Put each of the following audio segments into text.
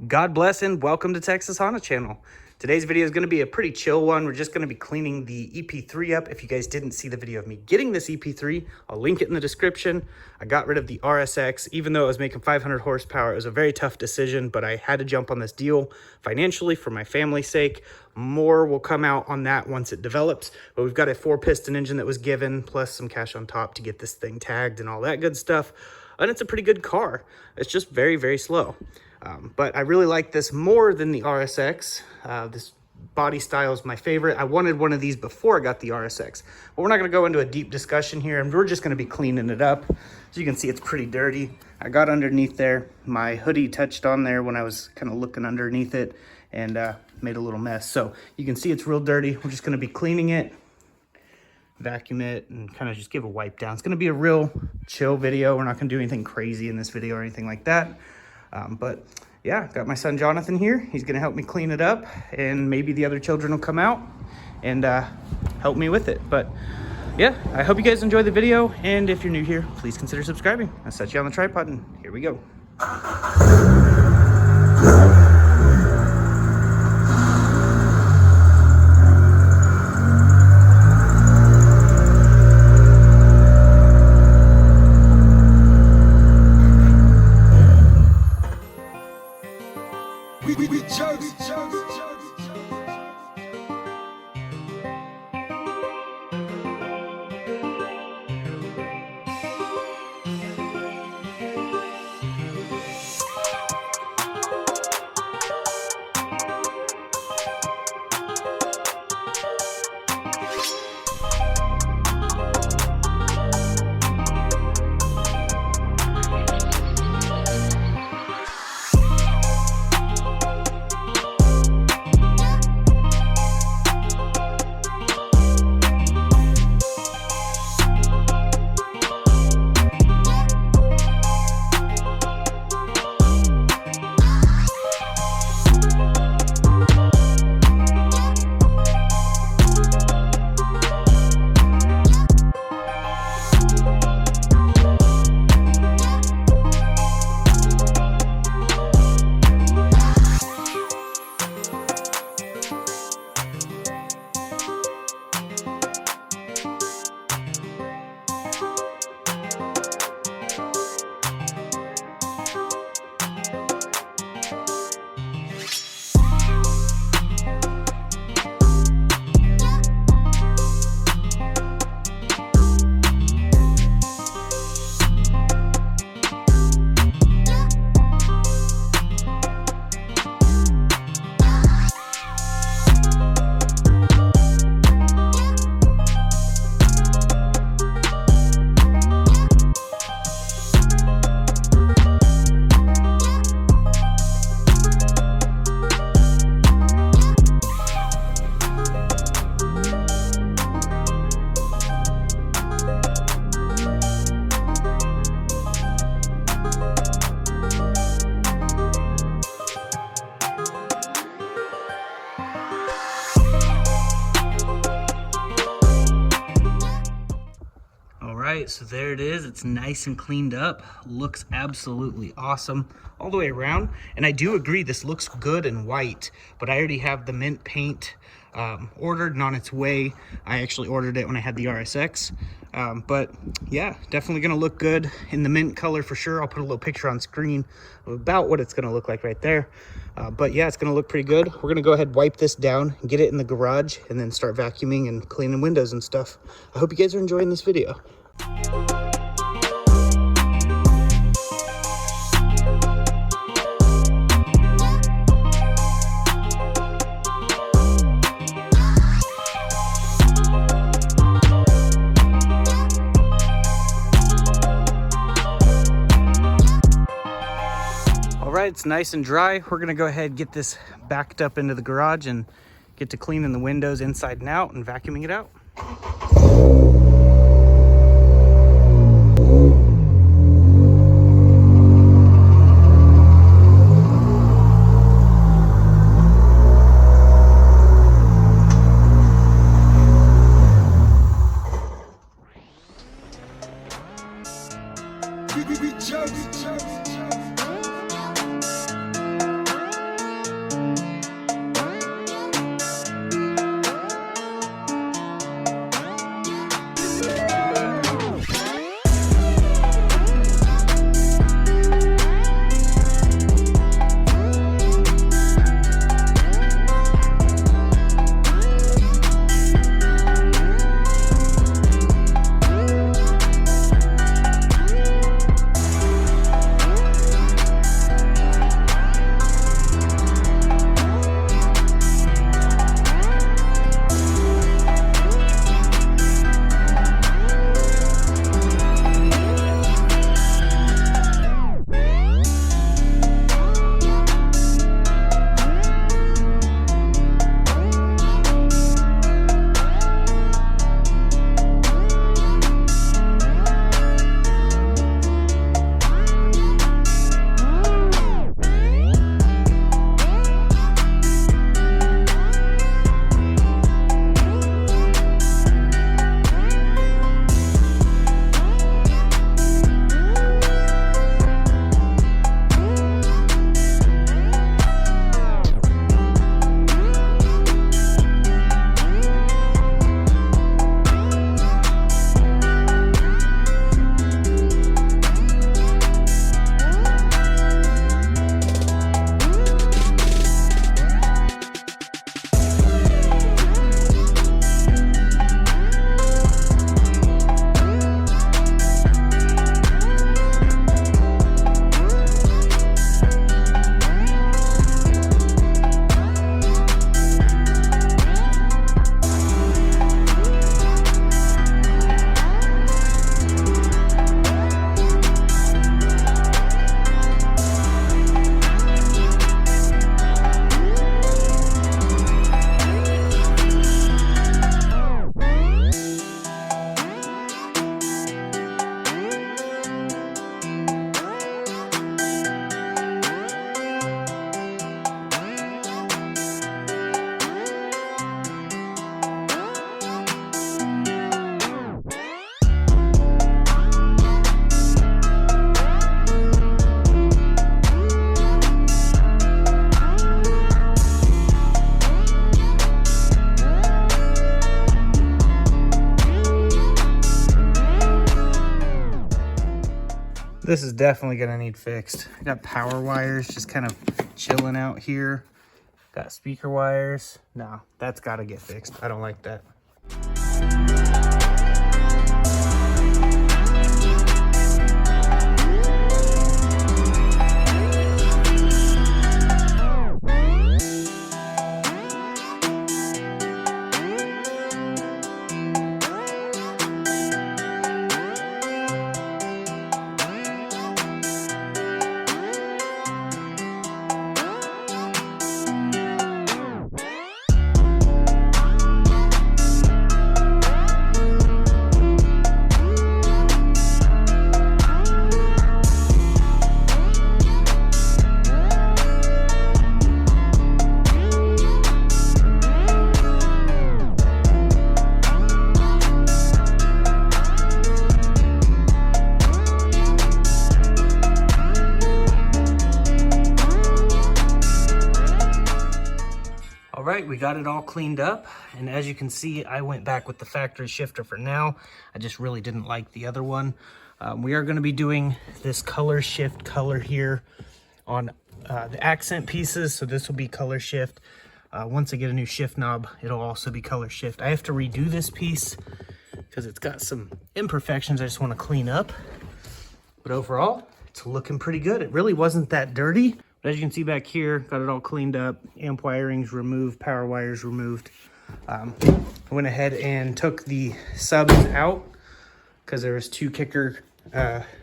God bless and welcome to Texas Honda Channel. Today's video is going to be a pretty chill one. We're just going to be cleaning the EP3 up. If you guys didn't see the video of me getting this EP3, I'll link it in the description. I got rid of the RSX. Even though it was making 500 horsepower, it was a very tough decision, but I had to jump on this deal financially for my family's sake. More will come out on that once it develops, but we've got a 4-piston engine that was given, plus some cash on top to get this thing tagged and all that good stuff. And it's a pretty good car. It's just very, very slow. But I really like this more than the RSX. This body style is my favorite. I wanted one of these before I got the RSX, but we're not going to go into a deep discussion here, and we're just going to be cleaning it up. As you can see, it's pretty dirty. I got underneath there. My hoodie touched on there when I was kind of looking underneath it and made a little mess. So you can see it's real dirty. We're just going to be cleaning it, vacuum it, and kind of just give a wipe down. It's going to be a real chill video. We're not going to do anything crazy in this video or anything like that. But yeah, got my son Jonathan here. He's gonna help me clean it up, and maybe the other children will come out and help me with it. But yeah, I hope you guys enjoy the video, and if you're new here, please consider subscribing. I'll set you on the tripod, and here we go. Alright, so there it is. It's nice and cleaned up. Looks absolutely awesome all the way around. And I do agree, this looks good and white, but I already have the mint paint ordered and on its way. I actually ordered it when I had the RSX. But yeah, definitely gonna look good in the mint color for sure. I'll put a little picture on screen of about what it's gonna look like right there. But yeah, it's gonna look pretty good. We're gonna go ahead and wipe this down, get it in the garage, and then start vacuuming and cleaning windows and stuff. I hope you guys are enjoying this video. All right, it's nice and dry. We're gonna go ahead and get this backed up into the garage and get to cleaning the windows inside and out and vacuuming it out. this is definitely gonna need fixed. I got power wires just kind of chilling out here. Got speaker wires. No, that's gotta get fixed. I don't like that. All right, we got it all cleaned up, and as you can see, I went back with the factory shifter for now. I just really didn't like the other one. We are going to be doing this color shift color here on the accent pieces, so this will be color shift. Once I get a new shift knob, it'll also be color shift. I have to redo this piece because it's got some imperfections I just want to clean up. But overall, it's looking pretty good. It really wasn't that dirty. But as you can see back here, got it all cleaned up. Amp wirings removed, power wires removed. I went ahead and took the subs out because there was 2 kicker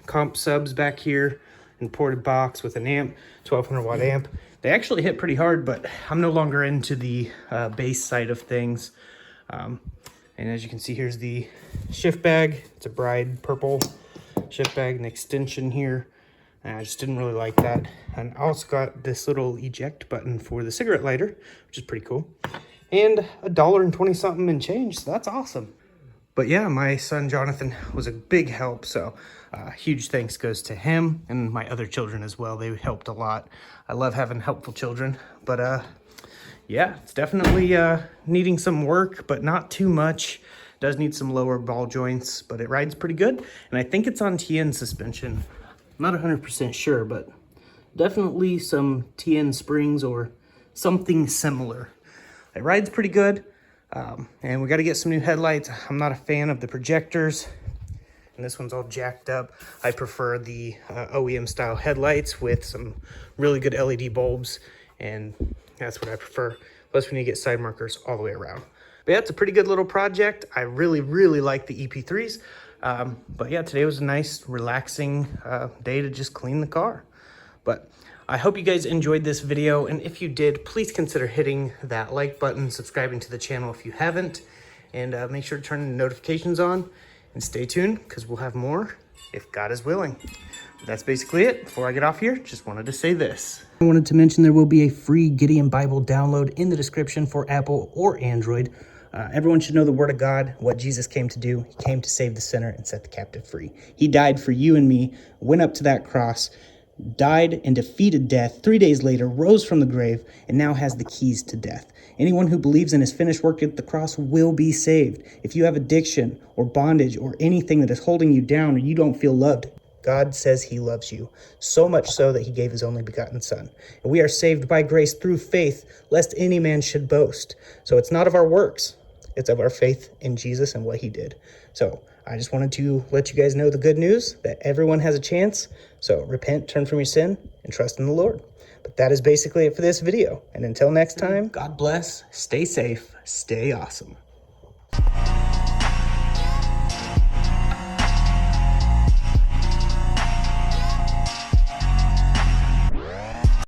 comp subs back here, and ported box with an amp, 1200 watt amp. They actually hit pretty hard, but I'm no longer into the bass side of things. And as you can see, here's the shift bag. It's a Bride purple shift bag, an extension here. I just didn't really like that. And I also got this little eject button for the cigarette lighter, which is pretty cool. And $1.20 something and change, so that's awesome. But yeah, my son Jonathan was a big help, so huge thanks goes to him and my other children as well. They helped a lot. I love having helpful children, but yeah, it's definitely needing some work, but not too much. Does need some lower ball joints, but it rides pretty good. And I think it's on TN suspension. I'm not 100% sure, but definitely some TN springs or something similar. It rides pretty good, and we got to get some new headlights. I'm not a fan of the projectors, and this one's all jacked up. I prefer the OEM style headlights with some really good LED bulbs, and that's what I prefer. Plus, we need to get side markers all the way around. But yeah, it's a pretty good little project. I really, really like the EP3s. But yeah, today was a nice, relaxing day to just clean the car. But I hope you guys enjoyed this video, and if you did, please consider hitting that like button, subscribing to the channel if you haven't, and make sure to turn the notifications on, and stay tuned, because we'll have more if God is willing. That's basically it. Before I get off here, just wanted to say this. I wanted to mention there will be a free Gideon Bible download in the description for Apple or Android. Everyone should know the word of God, what Jesus came to do. He came to save the sinner and set the captive free. He died for you and me, went up to that cross, died and defeated death, 3 days later, rose from the grave, and now has the keys to death. Anyone who believes in his finished work at the cross will be saved. If you have addiction or bondage or anything that is holding you down or you don't feel loved, God says he loves you, so much so that he gave his only begotten son. And we are saved by grace through faith, lest any man should boast. So it's not of our works. It's of our faith in Jesus and what he did. So I just wanted to let you guys know the good news that everyone has a chance. So repent, turn from your sin, and trust in the Lord. But that is basically it for this video. And until next time, God bless, stay safe, stay awesome.